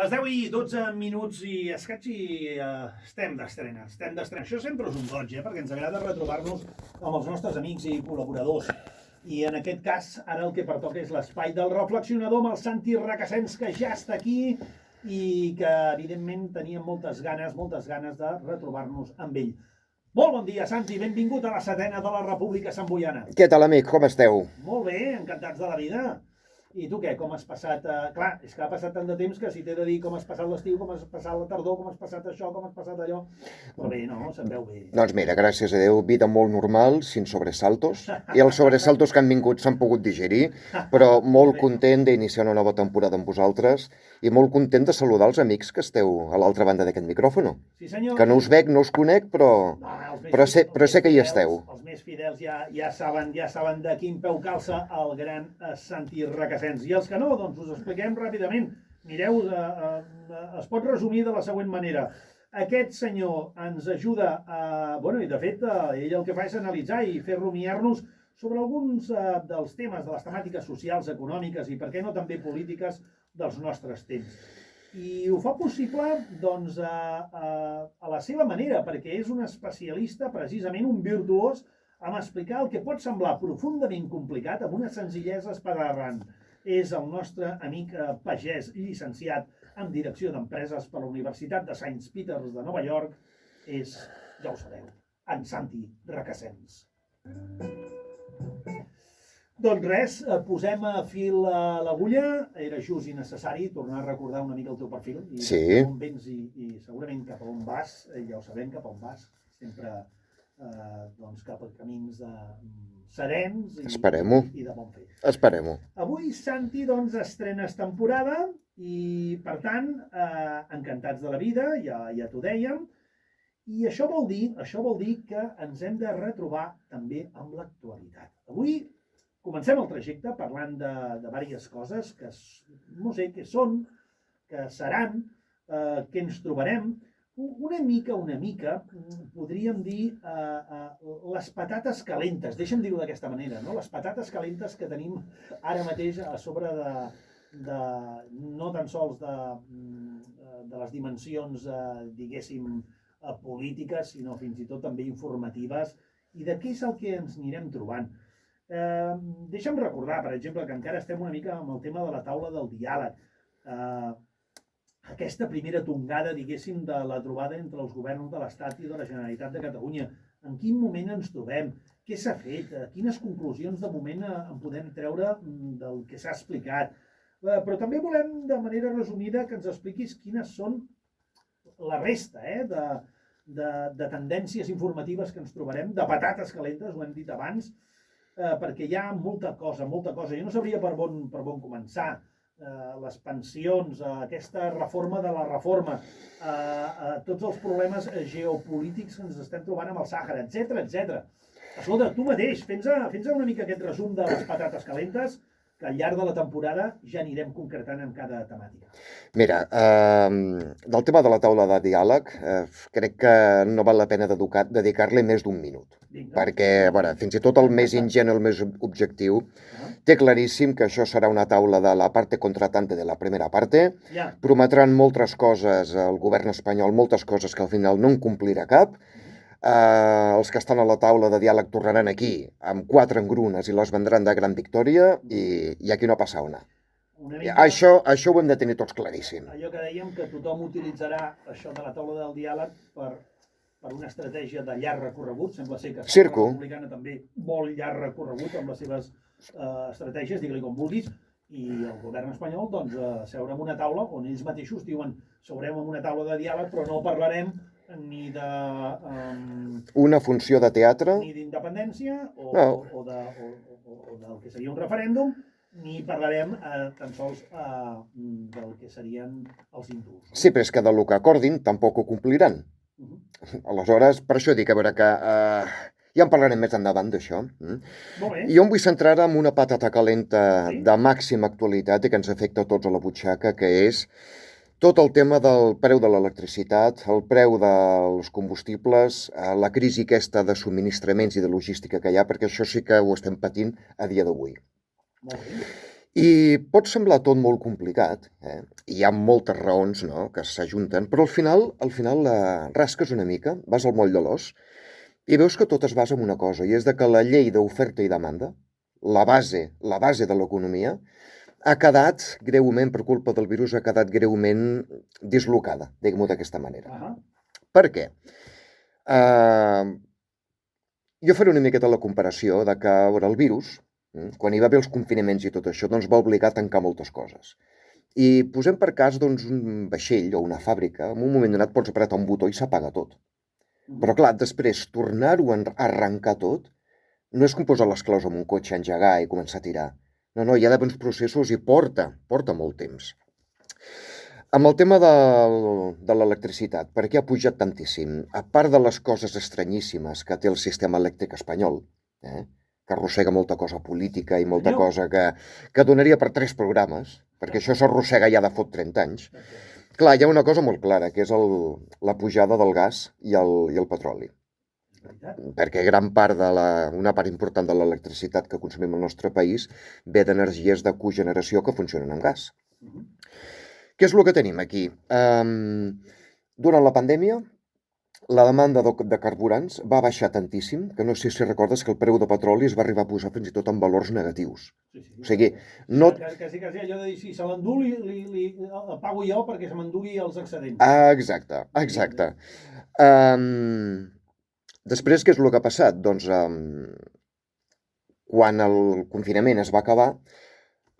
Les 10 i 12 minuts i escaig i estem d'estrena. Això sempre és un goig, perquè ens agrada retrobar-nos amb els nostres amics i col·laboradors. I en aquest cas, ara el que pertoca és l'espai del reflexionador amb el Santi Recasens, que ja està aquí i que, evidentment, teníem moltes ganes de retrobar-nos amb ell. Molt bon dia, Santi. Benvingut a la setena de la República Samboiana. Què tal, amic? Com esteu? Molt bé, encantats de la vida. I tu què? Com has passat? Clar, és que ha passat tant de temps que si t'he de dir com has passat l'estiu, com has passat la tardor, com has passat això, com has passat allò... Però bé, no, se'n veu bé. Doncs mira, gràcies a Déu, vida molt normal, sin sobresaltos. I els sobresaltos que han vingut s'han pogut digerir, però molt content d'iniciar una nova temporada amb vosaltres i molt content de saludar els amics que esteu a l'altra banda d'aquest micròfon. Sí, senyor. Que no us veig, no us conec, però sé que hi esteu. Els més fidels ja saben de quin peu calça el gran Santi Recasens. I els que no, doncs us expliquem ràpidament. Mireu, es pot resumir de la següent manera. Aquest senyor ens ajuda i de fet, ell el que fa és analitzar i fer rumiar-nos sobre alguns dels temes, de les temàtiques socials, econòmiques i, per què no, també polítiques dels nostres temps. I ho fa possible, doncs, a la seva manera, perquè és un especialista, precisament un virtuós, en explicar el que pot semblar profundament complicat amb una senzillesa espaterrant. És el nostre amic pagès, llicenciat en Direcció d'Empreses per la Universitat de Saint Peters de Nova York. És, ja ho sabeu, en Santi Recasens. Doncs res, posem a fil l'agulla. Era just i necessari tornar a recordar una mica el teu perfil. Sí. On vens i segurament cap a on vas, ja ho sabem cap a on vas, sempre cap a camins serens i de bon fer. Esperem-ho. Avui, Santi, doncs, estrenes temporada i, per tant, encantats de la vida, ja t'ho dèiem, i això vol dir que ens hem de retrobar també amb l'actualitat. Avui comencem el trajecte parlant de diverses coses que no sé què són, que seran, que ens trobarem. Una mica, podríem dir les patates calentes, deixa'm dir-ho d'aquesta manera, no? Les patates calentes que tenim ara mateix a sobre no tan sols de les dimensions, diguéssim, polítiques, sinó fins i tot també informatives, i de què és el que ens anirem trobant. Deixa'm recordar, per exemple, que encara estem una mica amb el tema de la taula del diàleg. Aquesta primera tongada, diguéssim, de la trobada entre els governs de l'Estat i de la Generalitat de Catalunya. En quin moment ens trobem? Què s'ha fet? Quines conclusions de moment en podem treure del que s'ha explicat? Però també volem, de manera resumida, que ens expliquis quines són la resta de tendències informatives que ens trobarem, de patates calentes, ho hem dit abans, perquè hi ha molta cosa. Jo no sabria per on començar. Les pensions, aquesta reforma de la reforma, tots els problemes geopolítics que ens estem trobant amb el Sàhara, etc. Escolta, tu mateix, fes una mica aquest resum de les patates calentes, que al llarg de la temporada ja anirem concretant en cada temàtica. Mira, del tema de la taula de diàleg, crec que no val la pena dedicar-li més d'un minut. Perquè, fins i tot el més ingenu, el més objectiu, té claríssim que això serà una taula de la parte contratante de la primera parte. Prometran moltes coses al govern espanyol, moltes coses que al final no en complirà cap. Els que estan a la taula de diàleg tornaran aquí amb 4 engrunes i les vendran de gran victòria i aquí no passa una. Això ho hem de tenir tots claríssim. Allò que dèiem que tothom utilitzarà això de la taula del diàleg per una estratègia de llarg recorregut. Sembla ser que la Republicana també vol llarg recorregut amb les seves estratègies, digue-li com vulguis, i el govern espanyol, doncs, seure en una taula on ells mateixos diuen seurem en una taula de diàleg però no parlarem ni de... una funció de teatre? Ni d'independència o del que seria un referèndum, ni parlarem tan sols del que serien els indults. Sí, però és que del que acordin tampoc ho compliran. Aleshores, per això dic, a veure que... ja en parlarem més endavant d'això. Jo em vull centrar en una patata calenta de màxima actualitat i que ens afecta a tots a la butxaca, que és tot el tema del preu de l'electricitat, el preu dels combustibles, la crisi aquesta de subministraments i de logística que hi ha, perquè això sí que ho estem patint a dia d'avui. I pot semblar tot molt complicat, hi ha moltes raons, no?, que s'ajunten, però al final rasques una mica, vas al moll de l'os, i veus que tot es basa en una cosa, i és de que la llei d'oferta i demanda, la base de l'economia, ha quedat greument, per culpa del virus, ha quedat greument dislocada, diguem-ho d'aquesta manera. Per què? Jo faré una miqueta la comparació de que el virus, quan hi va haver els confinaments i tot això, doncs va obligar a tancar moltes coses. I posem per cas un vaixell o una fàbrica, en un moment donat pots apretar un botó i s'apaga tot. Però clar, després tornar-ho a arrencar tot no és com posar les claus en un cotxe, engegar i començar a tirar. No, hi ha d'haver uns processos i porta molt temps. Amb el tema de l'electricitat, per què ha pujat tantíssim? A part de les coses estranyíssimes que té el sistema elèctric espanyol, que arrossega molta cosa política i molta cosa que donaria per 3 programes, perquè això s'arrossega ja de fot 30 anys. Clar, hi ha una cosa molt clara, que és la pujada del gas i el petroli. Perquè una part important de l'electricitat que consumim al nostre país ve d'energies de cogeneració que funcionen amb gas. Què és el que tenim aquí? Durant la pandèmia, la demanda de carburants va baixar tantíssim que no sé si recordes que el preu de petroli es va arribar a posar fins i tot en valors negatius. O sigui, no... Quasi allò de dir, si se l'endú, el pago jo perquè se m'endugui els excedents. Exacte. Després, què és el que ha passat? Doncs, quan el confinament es va acabar,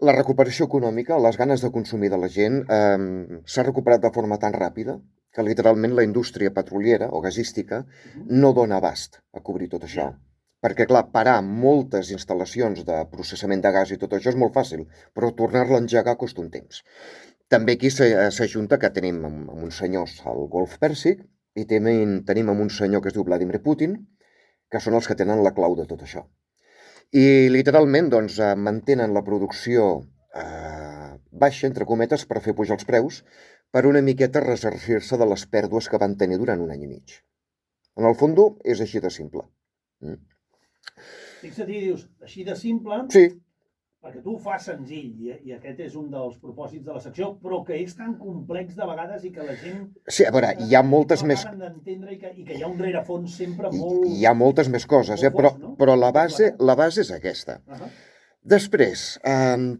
la recuperació econòmica, les ganes de consumir de la gent, s'ha recuperat de forma tan ràpida que literalment la indústria petroliera o gasística no dona abast a cobrir tot això. Perquè, clar, parar moltes instal·lacions de processament de gas i tot això és molt fàcil, però tornar-la a engegar costa un temps. També aquí s'ajunta que tenim uns senyors al Golf Pèrsic i tenim un senyor que es diu Vladimir Putin, que són els que tenen la clau de tot això. I literalment doncs, mantenen la producció baixa, entre cometes, per fer pujar els preus, per una miqueta ressarcir-se de les pèrdues que van tenir durant 1 any i mig. En el fons és així de simple. Fixa't i dius, així de simple... Sí. Perquè tu ho fas senzill, i aquest és un dels propòsits de la secció, però que és tan complex de vegades i que la gent... Sí, a veure, hi ha moltes més... No acaben d'entendre i que hi ha un rerefons sempre molt... Hi ha moltes més coses, però la base és aquesta. Després,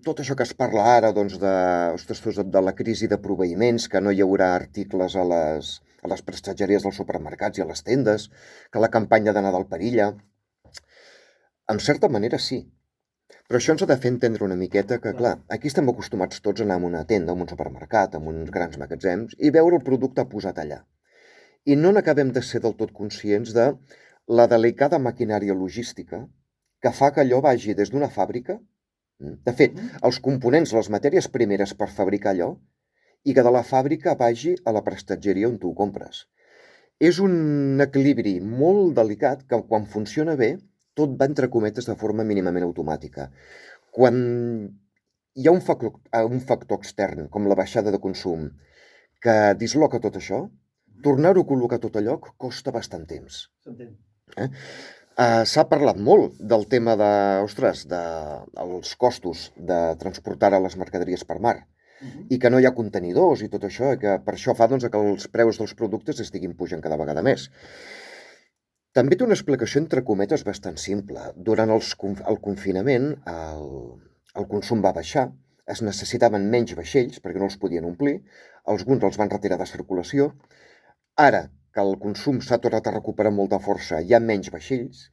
tot això que es parla ara, doncs, de la crisi de proveïments, que no hi haurà articles a les prestatgeries dels supermercats i a les tendes, que la campanya de Nadal perilla... En certa manera, sí. Però això ens ha de fer entendre una miqueta que, clar, aquí estem acostumats tots a anar a una tenda, a un supermercat, a uns grans magatzems, i veure el producte posat allà. I no n'acabem de ser del tot conscients de la delicada maquinària logística que fa que allò vagi des d'una fàbrica, de fet, els components, les matèries primeres per fabricar allò, i que de la fàbrica vagi a la prestatgeria on tu ho compres. És un equilibri molt delicat que, quan funciona bé, tot va entre cometes de forma mínimament automàtica. Quan hi ha un factor extern, com la baixada de consum, que disloca tot això, tornar-ho a col·locar tot a lloc costa bastant temps. S'entén. S'ha parlat molt del tema dels costos de transportar les mercaderies per mar i que no hi ha contenidors i tot això, i que per això fa doncs, que els preus dels productes estiguin pujant cada vegada més. També té una explicació entre cometes bastant simple. Durant el confinament el consum va baixar, es necessitaven menys vaixells perquè no els podien omplir, alguns els van retirar de circulació. Ara que el consum s'ha tornat a recuperar amb molta força, hi ha menys vaixells.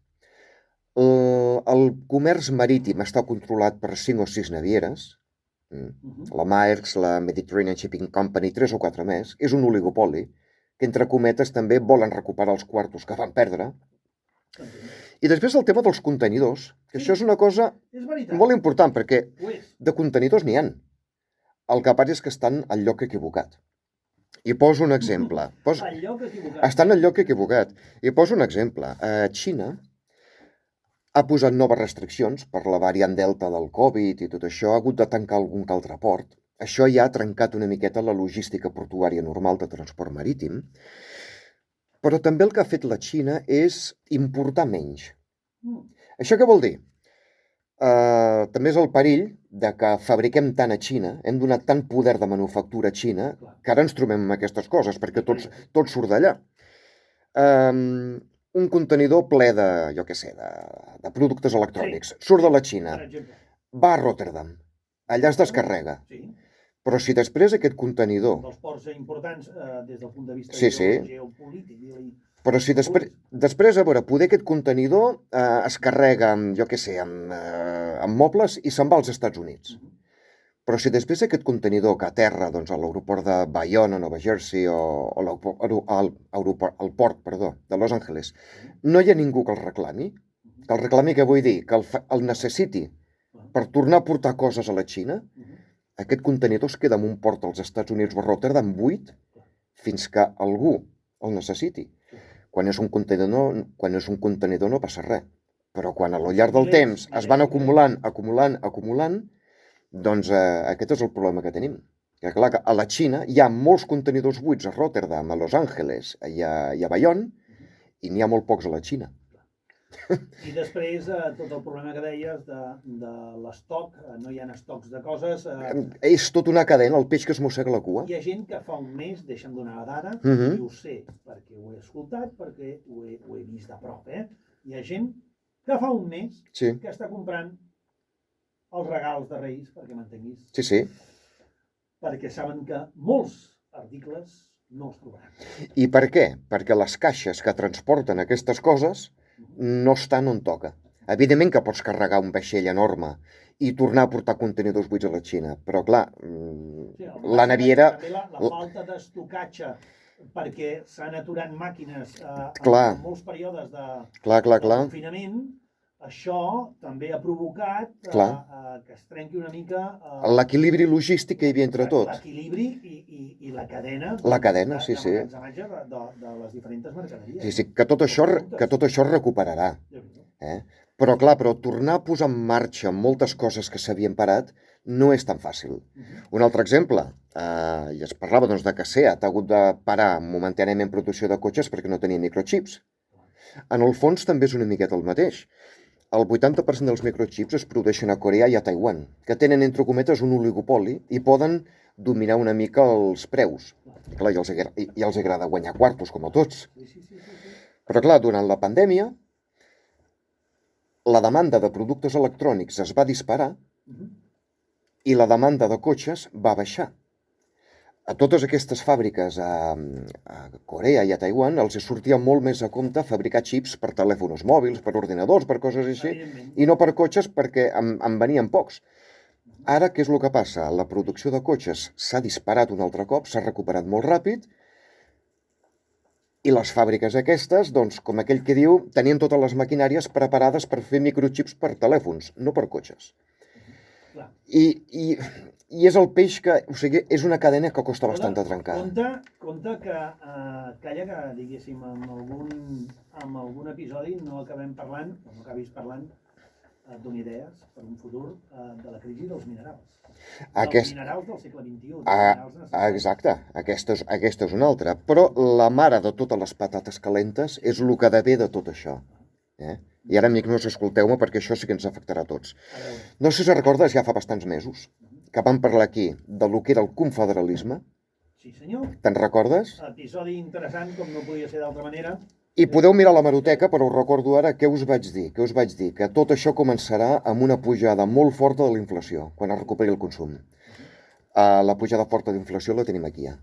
El comerç marítim està controlat per 5 o 6 navieres, la Maersk, la Mediterranean Shipping Company, 3 o 4 més. És un oligopoli que, entre cometes, també volen recuperar els quartos que van perdre. I després el tema dels contenidors, que això és una cosa molt important, perquè de contenidors n'hi ha. El que passa és que estan al lloc equivocat. I poso un exemple. Estan al lloc equivocat. I poso un exemple. Xina ha posat noves restriccions per la variant Delta del Covid i tot això, ha hagut de tancar algun que altre port. Això ja ha trencat una miqueta la logística portuària normal de transport marítim, però també el que ha fet la Xina és importar menys. Això què vol dir? també és el perill de que fabriquem tant a Xina, hem donat tant poder de manufactura a Xina, que ara ens trobem amb aquestes coses, perquè tot surt d'allà. Un contenidor ple de, jo què sé, de productes electrònics, surt de la Xina, va a Rotterdam, allà es descarrega. Però si després aquest contenidor... Dels ports importants des del punt de vista geopolític. Però si després, a veure, poder aquest contenidor es carrega amb, jo què sé, amb mobles i se'n va als Estats Units. Però si després aquest contenidor que aterra doncs, a l'aeroport de Bayonne, Nova Jersey, o al port de Los Angeles, no hi ha ningú que el reclami, què vull dir? Que el necessiti per tornar a portar coses a la Xina, aquest contenidor es queda en un port als Estats Units o a Rotterdam buit fins que algú el necessiti. Quan és un contenidor no passa res. Però quan a lo llarg del temps es van acumulant, doncs aquest és el problema que tenim. Que clar, a la Xina hi ha molts contenidors buits a Rotterdam, a Los Angeles i a Bayonne, i n'hi ha molt pocs a la Xina. I després tot el problema que deies de l'estoc, no hi ha estocs de coses... És tota una cadena, el peix que es mossega la cua. Hi ha gent que fa un mes, deixa'm donar la dada, i ho sé, perquè ho he escoltat, perquè ho he vist de prop, Hi ha gent que fa un mes que està comprant els regals de Reis, perquè m'entenguis. Sí. Perquè saben que molts articles no els trobaran. I per què? Perquè les caixes que transporten aquestes coses no estan on toca. Evidentment que pots carregar un vaixell enorme i tornar a portar contenidors buits a la Xina, però clar, la naviera... La falta d'estocatge, perquè s'han aturat màquines en molts períodes de confinament, això també ha provocat que es trenqui una mica... L'equilibri logístic que hi havia entre tot. L'equilibri i la cadena... La cadena, sí. De les diferents mercaderies. Sí, que tot això es recuperarà. Però tornar a posar en marxa moltes coses que s'havien parat no és tan fàcil. Un altre exemple, i es parlava de que SEAT ha hagut de parar momentàniament producció de cotxes perquè no tenia microchips. En el fons també és una miqueta el mateix. El 80% dels microchips es produeixen a Corea i a Taiwan, que tenen, entre cometes, un oligopoli i poden dominar una mica els preus. Clar, i els agrada guanyar quartos, com a tots. Però clar, durant la pandèmia, la demanda de productes electrònics es va disparar i la demanda de cotxes va baixar. A totes aquestes fàbriques a Corea i a Taiwan els sortia molt més a compte fabricar xips per telèfons mòbils, per ordinadors, per coses així, i no per cotxes perquè en venien pocs. Ara, què és el que passa? La producció de cotxes s'ha disparat un altre cop, s'ha recuperat molt ràpid, i les fàbriques aquestes, doncs, com aquell que diu, tenien totes les maquinàries preparades per fer microchips per telèfons, no per cotxes. I és el peix que... O sigui, és una cadena que costa bastant de trencar. Compte que, calla que, diguéssim, en algun episodi no acabem parlant, o no acabis parlant, et dono idees per un futur de la crisi dels minerals. Dels minerals del segle XXI. Exacte, aquesta és una altra. Però la mare de totes les patates calentes és el que ve de tot això. I ara, amics, escolteu-me, perquè això sí que ens afectarà a tots. No sé si recordes, ja fa bastants mesos, que vam parlar aquí de lo que era el confederalisme. Sí, senyor. Te'n recordes? Episodi interessant, com no podia ser d'altra manera. I podeu mirar la hemeroteca, però us recordo ara què us vaig dir. Que tot això començarà amb una pujada molt forta de la inflació, quan es recuperi el consum. La pujada forta d'inflació la tenim aquí, ja.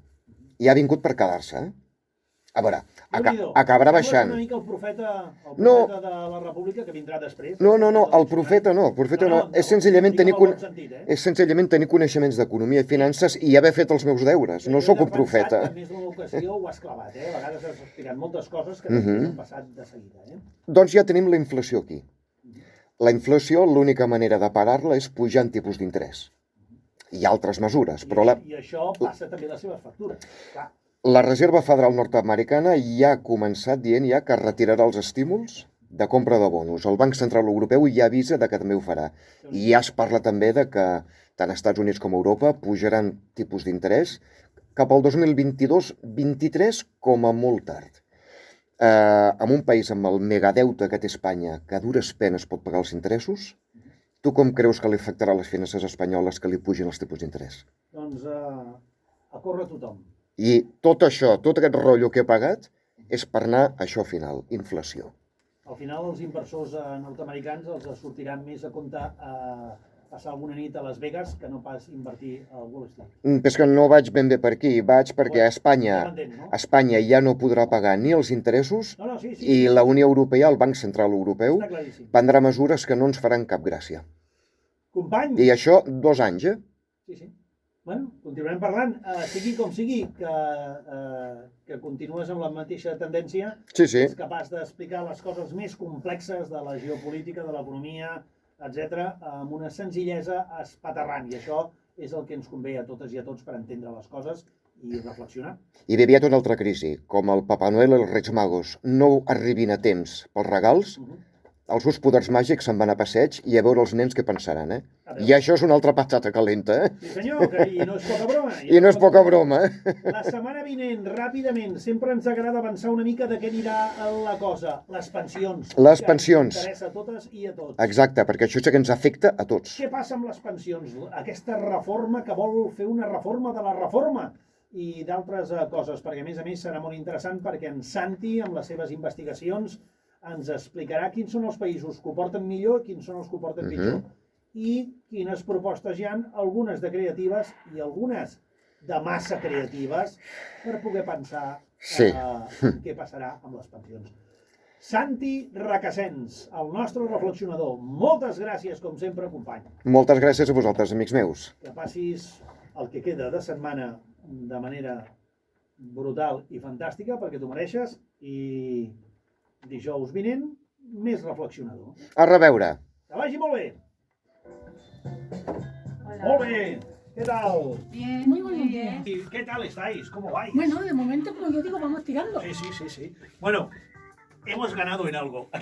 I ha vingut per quedar-se, A veure, acabarà baixant. Una mica el profeta de la República que vindrà després. No, el profeta no. És senzillament tenir coneixements d'economia i finances i haver fet els meus deures. No sóc un profeta. En més d'una ocasió ho has clavat, A vegades has explicat moltes coses que han passat de seguida, Doncs ja tenim la inflació aquí. La inflació, l'única manera de parar-la és pujant tipus d'interès. Hi ha altres mesures, però... I això passa també les seves factures, clar. La Reserva Federal nord-americana ja ha començat dient que retirarà els estímuls de compra de bonos. El Banc Central Europeu ja avisa que també ho farà. I ja es parla també de que tant Estats Units com Europa pujaran tipus d'interès cap al 2022-23 com a molt tard. En un país amb el megadeute que té Espanya, que a dures penes pot pagar els interessos, Tu com creus que li afectarà a les finances espanyoles que li pugin els tipus d'interès? Doncs a córrer tothom. I tot això, tot aquest rotllo que he pagat, és per anar a això final, inflació. Al final els inversors nord-americans els sortiran més a compte passar alguna nit a Las Vegas que no pas invertir a Wall Street. Però és que no vaig ben bé per aquí, vaig perquè a Espanya ja no podrà pagar ni els interessos i la Unió Europea, el Banc Central Europeu, prendrà mesures que no ens faran cap gràcia. Company! I això 2 anys, Sí. Bueno, continuarem parlant. Sigui com sigui, que continues amb la mateixa tendència, és capaç d'explicar les coses més complexes de la geopolítica, de l'economia, etc., amb una senzillesa espaterrant. I això és el que ens convé a totes i a tots per entendre les coses i reflexionar. I ve aviat una altra crisi. Com el Papa Noel i els Reis Magos no arribin a temps pels regals, els seus poders màgics se'n van a passeig i a veure els nens què pensaran, I això és una altra patata calenta, Sí senyor, i no és poca broma. I no és poca broma, La setmana vinent, ràpidament, sempre ens agrada avançar una mica de què anirà la cosa. Les pensions. Les pensions. Que ens interessa a totes i a tots. Exacte, perquè això sí que ens afecta a tots. Què passa amb les pensions? Aquesta reforma que vol fer una reforma de la reforma i d'altres coses, perquè a més serà molt interessant perquè en Santi, amb les seves investigacions, ens explicarà quins són els països que ho porten millor i quins són els que ho porten pitjor. I quines propostes hi ha, algunes de creatives i algunes de massa creatives, per poder pensar què passarà amb les pensions. Santi Recasens, el nostre reflexionador. Moltes gràcies, com sempre, company. Moltes gràcies a vosaltres, amics meus. Que passis el que queda de setmana de manera brutal i fantàstica, perquè t'ho mereixes, i dijous vinent, més reflexionador. A reveure. Que vagi molt bé. Hola. Molt bé. ¿Qué tal? Bien, muy bien. ¿Y qué tal estáis? ¿Cómo vais? Bueno, de momento, como yo digo, vamos tirando. Sí. Bueno, hemos ganado en algo.